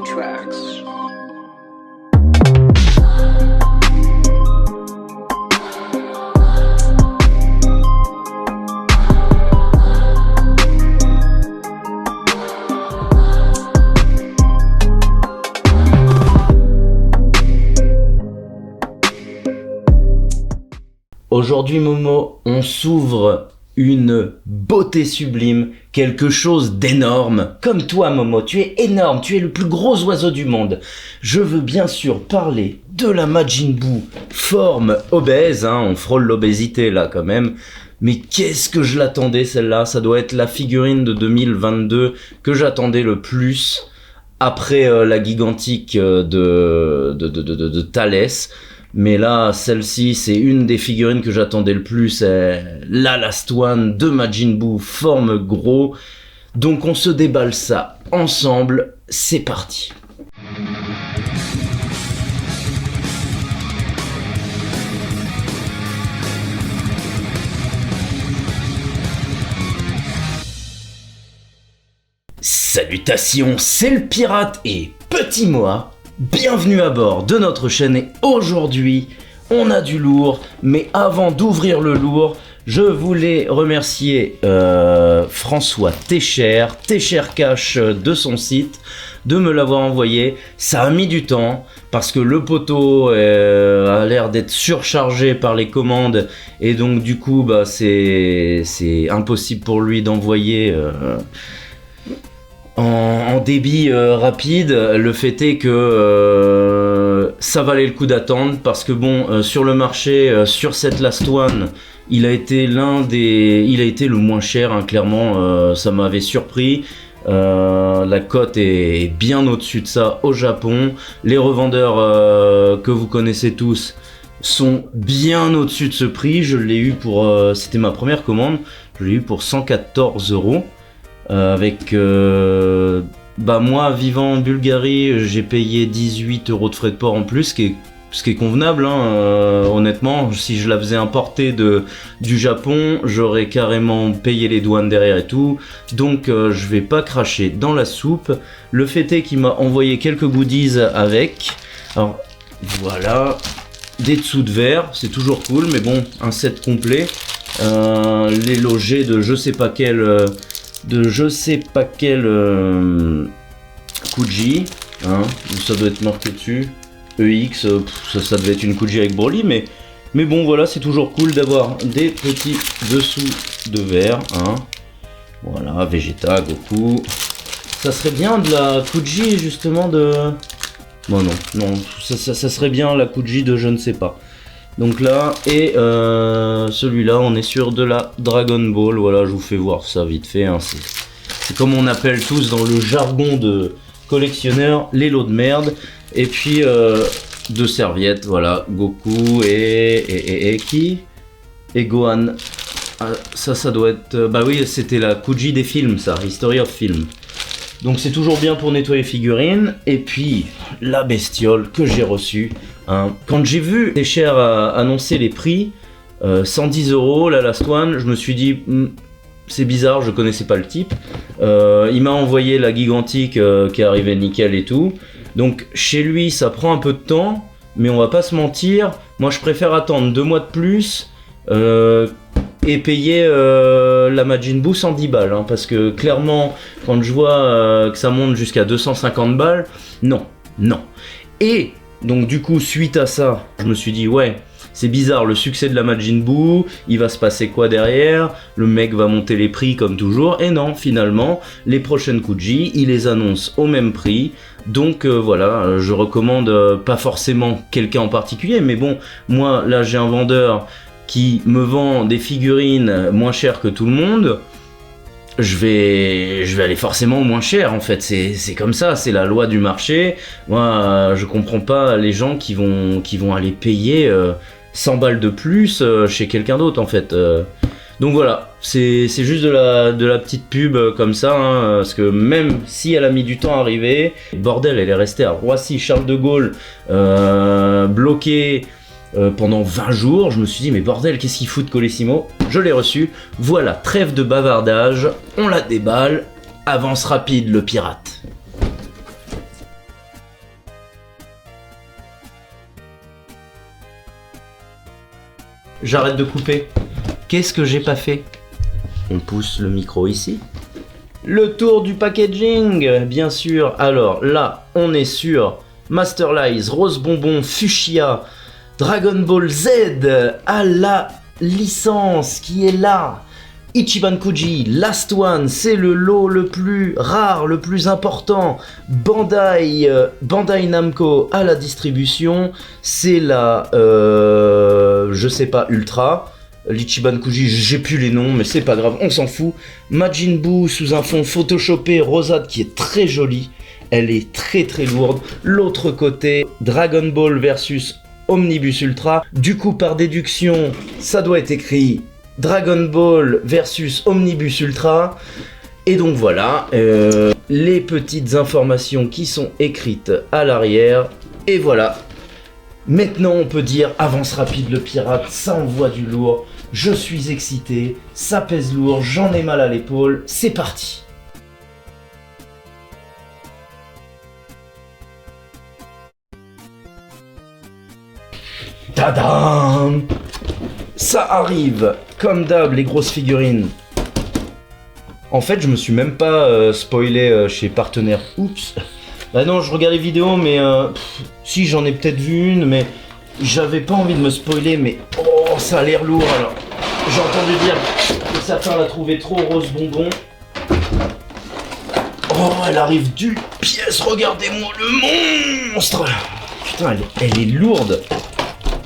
tracks. Aujourd'hui Momo, on s'ouvre une beauté sublime, quelque chose d'énorme. Comme toi Momo, tu es énorme, tu es le plus gros oiseau du monde. Je veux bien sûr parler de la Majin Buu, forme obèse, on frôle l'obésité là quand même. Mais qu'est-ce que je l'attendais celle-là, ça doit être la figurine de 2022 que j'attendais le plus après la gigantique de Thalès. Mais là, celle-ci, c'est une des figurines que j'attendais le plus. La Last One de Majin Buu, forme gros. Donc on se déballe ça ensemble. C'est parti. Salutations, c'est le pirate et petit moi. Bienvenue à bord de notre chaîne et aujourd'hui, on a du lourd. Mais avant d'ouvrir le lourd, je voulais remercier François Técher Cash de son site, de me l'avoir envoyé. Ça a mis du temps parce que le poteau a l'air d'être surchargé par les commandes et donc du coup c'est impossible pour lui d'envoyer en débit rapide. Le fait est que ça valait le coup d'attendre parce que sur le marché, sur cette Last One, il a été le moins cher, clairement, ça m'avait surpris. La cote est bien au-dessus de ça au Japon. Les revendeurs que vous connaissez tous sont bien au-dessus de ce prix. Je l'ai eu pour, c'était ma première commande, je l'ai eu pour 114 €. Avec moi vivant en Bulgarie, j'ai payé 18 € de frais de port en plus, ce qui est convenable, honnêtement. Si je la faisais importer du Japon, j'aurais carrément payé les douanes derrière et tout, donc je vais pas cracher dans la soupe. Le fait est qu'il m'a envoyé quelques goodies avec. Alors voilà, des dessous de verre, c'est toujours cool, mais bon, un set complet, les logés de je sais pas quel Kuji, ça doit être marqué dessus, EX, ça devait être une Kuji avec Broly, mais bon voilà, c'est toujours cool d'avoir des petits dessous de verre, voilà, Vegeta, Goku, ça serait bien de la Kuji justement de... Bon non, ça serait bien la Kuji de je ne sais pas. Donc là, et celui-là, on est sur de la Dragon Ball. Voilà, je vous fais voir ça vite fait. C'est comme on appelle tous dans le jargon de collectionneur, les lots de merde. Et puis, deux serviettes, voilà, Goku et qui? Et Gohan. Ah, ça doit être... oui, c'était la Kuji des films, ça, History of Film. Donc c'est toujours bien pour nettoyer les figurines. Et puis la bestiole que j'ai reçue. Quand j'ai vu Técher annoncer les prix, 110 € la Last One, je me suis dit c'est bizarre, je connaissais pas le type. Il m'a envoyé la gigantique qui est arrivée nickel et tout. Donc chez lui ça prend un peu de temps, mais on va pas se mentir. Moi je préfère attendre 2 mois de plus. Et payer la Majin Buu 110 balles, parce que clairement quand je vois que ça monte jusqu'à 250 balles, non. Et donc du coup suite à ça, je me suis dit ouais, c'est bizarre, le succès de la Majin Buu, il va se passer quoi derrière? Le mec va monter les prix comme toujours, et non, finalement les prochaines Kuji, il les annonce au même prix. Donc voilà, je recommande pas forcément quelqu'un en particulier, mais bon, moi là j'ai un vendeur qui me vend des figurines moins chères que tout le monde, je vais aller forcément moins cher en fait, c'est comme ça, c'est la loi du marché. Moi je comprends pas les gens qui vont aller payer 100 balles de plus chez quelqu'un d'autre en fait. Donc voilà, c'est juste de la petite pub comme ça, parce que même si elle a mis du temps à arriver, bordel, elle est restée à Roissy Charles de Gaulle, bloquée pendant 20 jours. Je me suis dit mais bordel, qu'est-ce qu'il fout de Colissimo? Je l'ai reçu, voilà, trêve de bavardage, on la déballe, avance rapide le pirate. j'arrête de couper. Qu'est-ce que j'ai pas fait? On pousse le micro ici. Le tour du packaging, bien sûr. Alors là, on est sur Master Lies, Rose Bonbon, Fuchsia, Dragon Ball Z à la licence qui est là. Ichiban Kuji, Last One, c'est le lot le plus rare, le plus important. Bandai Namco à la distribution, c'est la, je sais pas, Ultra. L'Ichiban Kuji, j'ai plus les noms, mais c'est pas grave, on s'en fout. Majin Buu sous un fond photoshopé rosade qui est très jolie. Elle est très très lourde. L'autre côté, Dragon Ball versus Omnibus Ultra. Du coup, par déduction, ça doit être écrit Dragon Ball versus Omnibus Ultra. Et donc voilà, les petites informations qui sont écrites à l'arrière. Et voilà. Maintenant on peut dire avance rapide le pirate, ça envoie du lourd. Je suis excité, ça pèse lourd, j'en ai mal à l'épaule. C'est parti. Tadam! Ça arrive, comme d'hab, les grosses figurines. En fait, je me suis même pas spoilé chez Partenaire. Oups. Bah non, je regarde les vidéos, mais si j'en ai peut-être vu une, mais j'avais pas envie de me spoiler. Mais oh, ça a l'air lourd. Alors, j'ai entendu dire que certains la trouvaient trop rose bonbon. Oh, elle arrive d'une pièce. Regardez-moi le monstre. Putain, elle est lourde.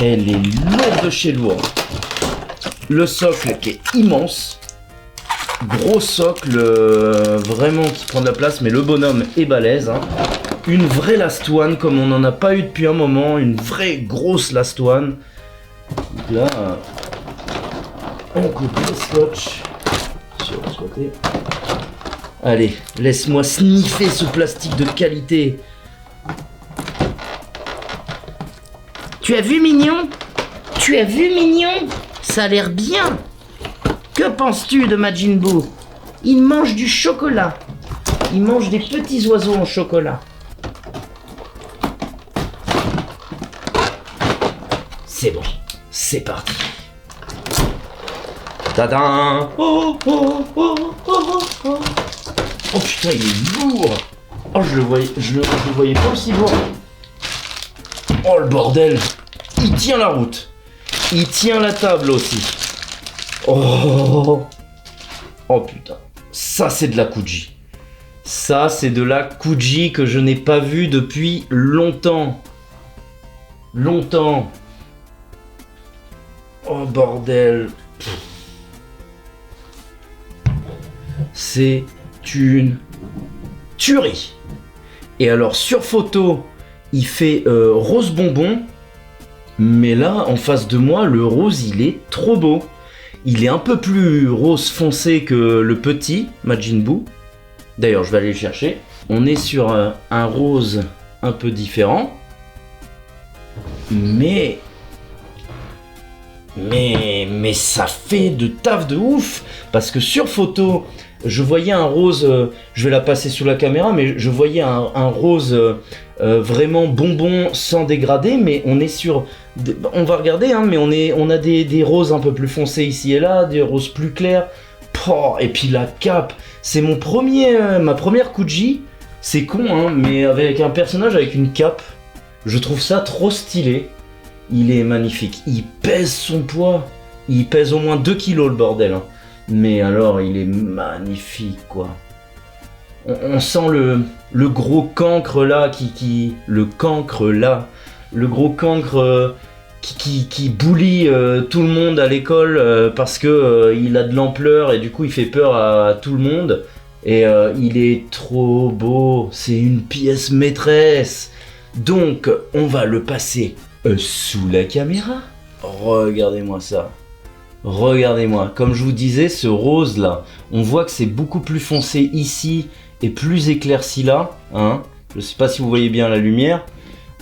Elle est lourde chez lourde. Le socle qui est immense. Gros socle, vraiment qui prend de la place, mais le bonhomme est balèze. Hein. Une vraie Last One, comme on n'en a pas eu depuis un moment. Une vraie grosse Last One. Donc là, on coupe le scotch sur l'autre côté. Allez, laisse-moi sniffer ce plastique de qualité. Tu as vu, mignon? Tu as vu, mignon? Ça a l'air bien. Que penses-tu de Majin Buu? Il mange du chocolat. Il mange des petits oiseaux en chocolat. C'est bon. C'est parti. Tadam! Oh, oh, oh, oh, oh. Oh putain, il est lourd. Oh, je le voyais pas aussi lourd. Oh, le bordel. Il tient la route. Il tient la table aussi. Oh, oh putain, ça c'est de la Kuji. Ça c'est de la Kuji que je n'ai pas vue depuis longtemps. Longtemps. Oh bordel. C'est une tuerie. Et alors sur photo, il fait rose bonbon. Mais là, en face de moi, le rose, il est trop beau. Il est un peu plus rose foncé que le petit Majin Buu. D'ailleurs, je vais aller le chercher. On est sur un rose un peu différent. Mais ça fait de taf de ouf. Parce que sur photo, je voyais un rose, je vais la passer sous la caméra, mais je voyais un rose vraiment bonbon sans dégradé. Mais on est sur... On va regarder, hein, mais on a des roses un peu plus foncées ici et là, des roses plus clairs. Oh, et puis la cape, c'est ma première Kuji. C'est con, hein, mais avec un personnage avec une cape, je trouve ça trop stylé. Il est magnifique. Il pèse son poids. Il pèse au moins 2 kilos le bordel. Hein. Mais alors, il est magnifique, quoi. On sent le gros cancre là le gros cancre qui bully tout le monde à l'école parce que il a de l'ampleur et du coup il fait peur à tout le monde. Et il est trop beau, c'est une pièce maîtresse. Donc on va le passer sous la caméra. Regardez-moi ça. Regardez-moi, comme je vous disais, ce rose là, on voit que c'est beaucoup plus foncé ici et plus éclairci là, hein. Je sais pas si vous voyez bien la lumière.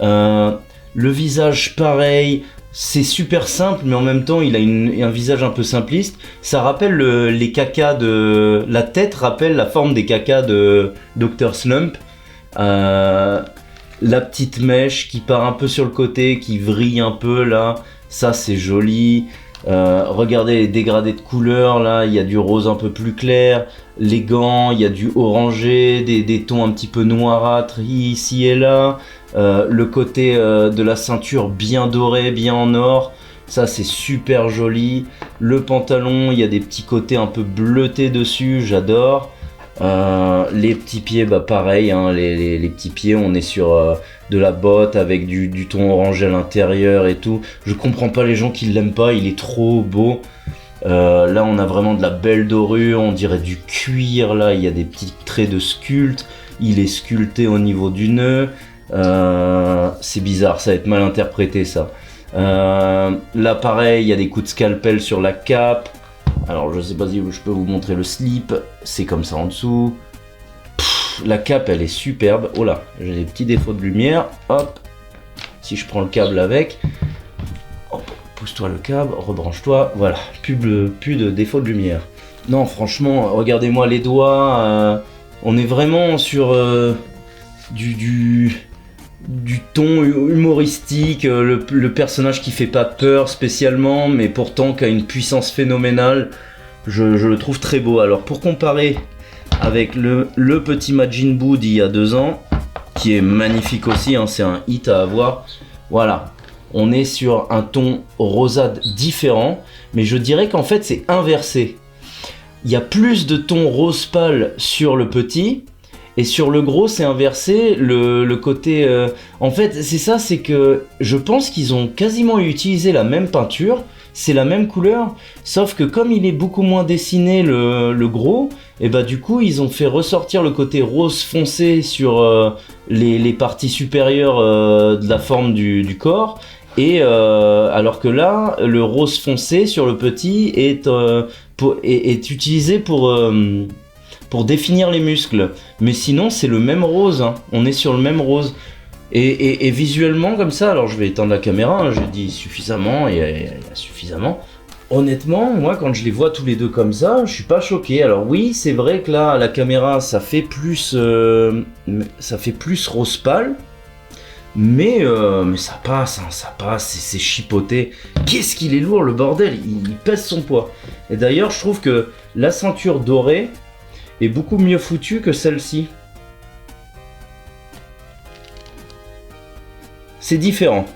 Le visage pareil, c'est super simple, mais en même temps il a un visage un peu simpliste. Ça rappelle les cacas de... La tête rappelle la forme des cacas de Dr Slump. La petite mèche qui part un peu sur le côté, qui vrille un peu là, ça c'est joli. Regardez les dégradés de couleurs, là, il y a du rose un peu plus clair, les gants, il y a du orangé, des tons un petit peu noirâtres ici et là, le côté de la ceinture bien doré, bien en or, ça c'est super joli. Le pantalon, il y a des petits côtés un peu bleutés dessus, j'adore. Les petits pieds, bah pareil, hein, les petits pieds, on est sur de la botte avec du ton orangé à l'intérieur et tout. Je comprends pas les gens qui l'aiment pas, il est trop beau. Là on a vraiment de la belle dorure, on dirait du cuir, là il y a des petits traits de sculpte, il est sculpté au niveau du nœud. C'est bizarre, ça va être mal interprété ça. Là pareil, il y a des coups de scalpel sur la cape. Alors je sais pas si je peux vous montrer le slip, c'est comme ça en dessous. La cape elle est superbe. Oh là, j'ai des petits défauts de lumière. Hop, si je prends le câble avec. Hop, pousse-toi le câble, rebranche-toi. Voilà, plus de défauts de lumière. Non franchement, regardez-moi les doigts. On est vraiment sur du ton humoristique, le personnage qui fait pas peur spécialement, mais pourtant qui a une puissance phénoménale. Je le trouve très beau. Alors pour comparer avec le petit Majin Buu d'il y a 2 ans, qui est magnifique aussi, hein, c'est un hit à avoir. Voilà, on est sur un ton rosade différent, mais je dirais qu'en fait c'est inversé. Il y a plus de tons rose pâle sur le petit, et sur le gros c'est inversé, le côté... En fait c'est ça, c'est que je pense qu'ils ont quasiment utilisé la même peinture, c'est la même couleur, sauf que comme il est beaucoup moins dessiné le gros, et bah du coup ils ont fait ressortir le côté rose foncé sur les parties supérieures de la forme du corps, et alors que là le rose foncé sur le petit est utilisé pour définir les muscles, mais sinon c'est le même rose, hein. On est sur le même rose. Et visuellement comme ça, alors je vais éteindre la caméra, hein, j'ai dit suffisamment, et il y a suffisamment. Honnêtement, moi quand je les vois tous les deux comme ça, je suis pas choqué. Alors oui, c'est vrai que là, à la caméra, ça fait plus rose pâle, mais ça passe, hein, ça passe, c'est chipoté. Qu'est-ce qu'il est lourd le bordel, il pèse son poids. Et d'ailleurs, je trouve que la ceinture dorée est beaucoup mieux foutue que celle-ci. C'est différent.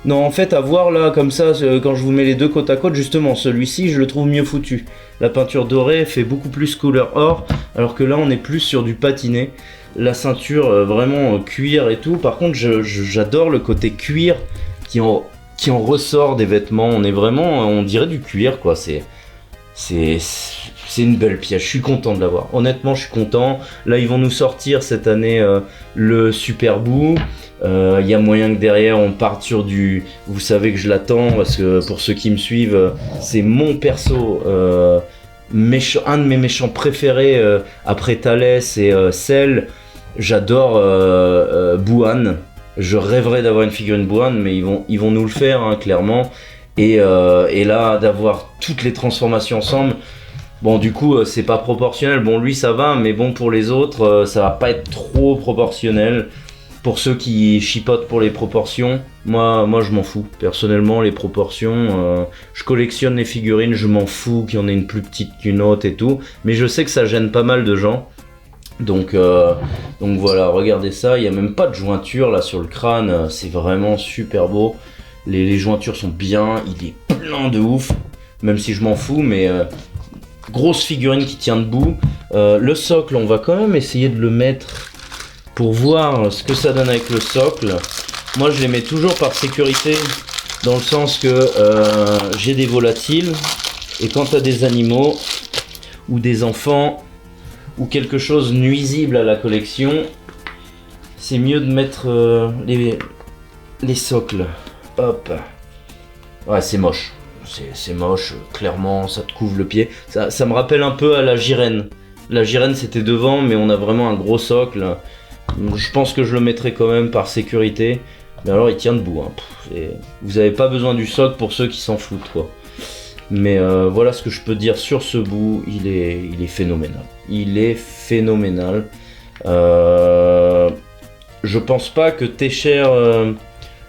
Non, en fait, à voir là, comme ça, quand je vous mets les deux côte à côte, justement, celui-ci, je le trouve mieux foutu. La peinture dorée fait beaucoup plus couleur or, alors que là, on est plus sur du patiné. La ceinture, vraiment cuir et tout. Par contre, j'adore le côté cuir qui en ressort des vêtements. On est vraiment, on dirait du cuir, quoi. C'est une belle pièce, je suis content de l'avoir. Honnêtement, je suis content. Là, ils vont nous sortir cette année le Super Buu. Y a moyen que derrière on parte sur du... Vous savez que je l'attends parce que pour ceux qui me suivent, c'est mon perso, un de mes méchants préférés après Thalès et Cell. J'adore Buan. Je rêverais d'avoir une figurine Buan, mais ils vont nous le faire, hein, clairement. Et là, d'avoir toutes les transformations ensemble... Bon, du coup, c'est pas proportionnel. Bon, lui, ça va, mais bon, pour les autres, ça va pas être trop proportionnel. Pour ceux qui chipotent pour les proportions, moi je m'en fous. Personnellement, les proportions, je collectionne les figurines, je m'en fous qu'il y en ait une plus petite qu'une autre et tout. Mais je sais que ça gêne pas mal de gens. Donc voilà, regardez ça. Il n'y a même pas de jointure là sur le crâne. C'est vraiment super beau. Les jointures sont bien. Il est plein de ouf. Même si je m'en fous, mais... grosse figurine qui tient debout. Le socle, on va quand même essayer de le mettre pour voir ce que ça donne avec le socle. Moi, je les mets toujours par sécurité, dans le sens que j'ai des volatiles, et quand tu as des animaux ou des enfants ou quelque chose nuisible à la collection, c'est mieux de mettre les socles. Hop. Ouais, c'est moche. C'est moche, clairement, ça te couvre le pied. Ça me rappelle un peu à la Jirenne. La Jirenne, c'était devant, mais on a vraiment un gros socle. Je pense que je le mettrai quand même par sécurité. Mais alors, il tient debout. Hein. Vous n'avez pas besoin du socle pour ceux qui s'en foutent, quoi. Mais voilà ce que je peux dire sur ce bout. Il est phénoménal. Il est phénoménal. Je pense pas que Técher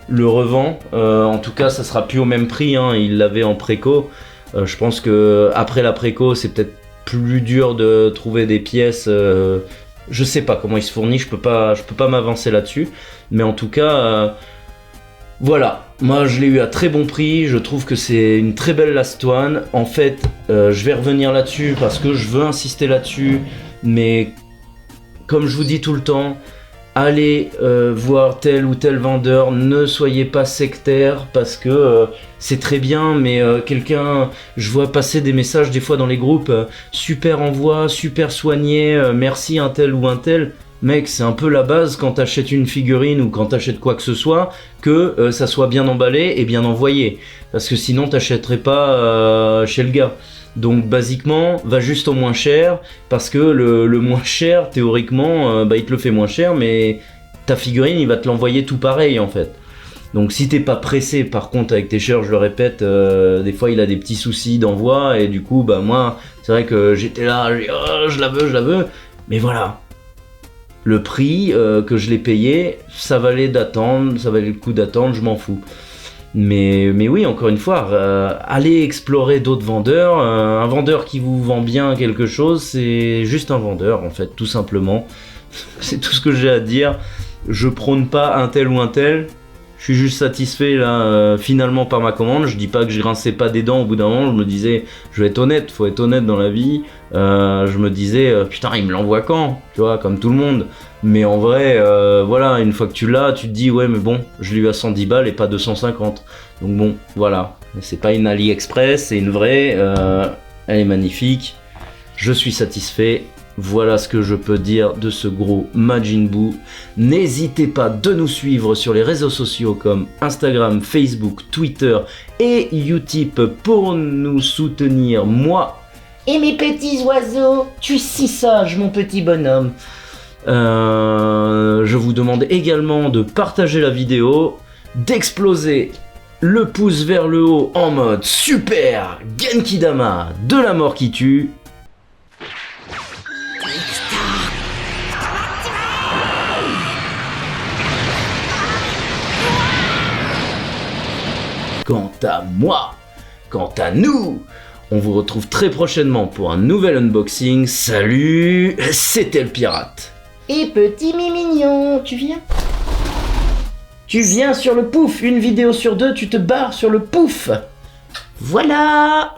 le revend. En tout cas, ça sera plus au même prix, hein, il l'avait en préco. Je pense que après la préco, c'est peut-être plus dur de trouver des pièces. Je sais pas comment il se fournit, je peux pas m'avancer là-dessus. Mais en tout cas, voilà. Moi, je l'ai eu à très bon prix. Je trouve que c'est une très belle Last One. En fait, je vais revenir là-dessus parce que je veux insister là-dessus. Mais comme je vous dis tout le temps, allez voir tel ou tel vendeur, ne soyez pas sectaire parce que c'est très bien, mais je vois passer des messages des fois dans les groupes, super envoi, super soigné, merci un tel ou un tel. Mec, c'est un peu la base quand t'achètes une figurine ou quand t'achètes quoi que ce soit, que ça soit bien emballé et bien envoyé. Parce que sinon t'achèterais pas chez le gars. Donc basiquement, va juste au moins cher, parce que le moins cher, théoriquement, il te le fait moins cher, mais ta figurine, il va te l'envoyer tout pareil en fait. Donc si t'es pas pressé, par contre avec tes chers, je le répète, des fois il a des petits soucis d'envoi, et du coup, moi, c'est vrai que j'étais là, je la veux, mais voilà. Le prix que je l'ai payé, ça valait le coup d'attendre, je m'en fous. Mais oui, encore une fois, allez explorer d'autres vendeurs. Un vendeur qui vous vend bien quelque chose, c'est juste un vendeur, en fait, tout simplement. C'est tout ce que j'ai à dire. Je prône pas un tel ou un tel. Je suis juste satisfait là, finalement par ma commande. Je dis pas que je grinçais pas des dents au bout d'un moment. Je me disais, je vais être honnête, faut être honnête dans la vie. Je me disais, putain, il me l'envoie quand? Tu vois, comme tout le monde. Mais en vrai, voilà, une fois que tu l'as, tu te dis, ouais, mais bon, je l'ai eu à 110 balles et pas 250. Donc bon, voilà. C'est pas une AliExpress, c'est une vraie. Elle est magnifique. Je suis satisfait. Voilà ce que je peux dire de ce gros Majin Buu. N'hésitez pas de nous suivre sur les réseaux sociaux comme Instagram, Facebook, Twitter et Utip pour nous soutenir, moi et mes petits oiseaux. Tu es si sage, mon petit bonhomme. Je vous demande également de partager la vidéo, d'exploser le pouce vers le haut en mode super Genkidama de la mort qui tue. Quant à moi, quant à nous, on vous retrouve très prochainement pour un nouvel unboxing. Salut, c'était le pirate. Et petit mimignon, tu viens? Tu viens sur le pouf, une vidéo sur deux, tu te barres sur le pouf. Voilà.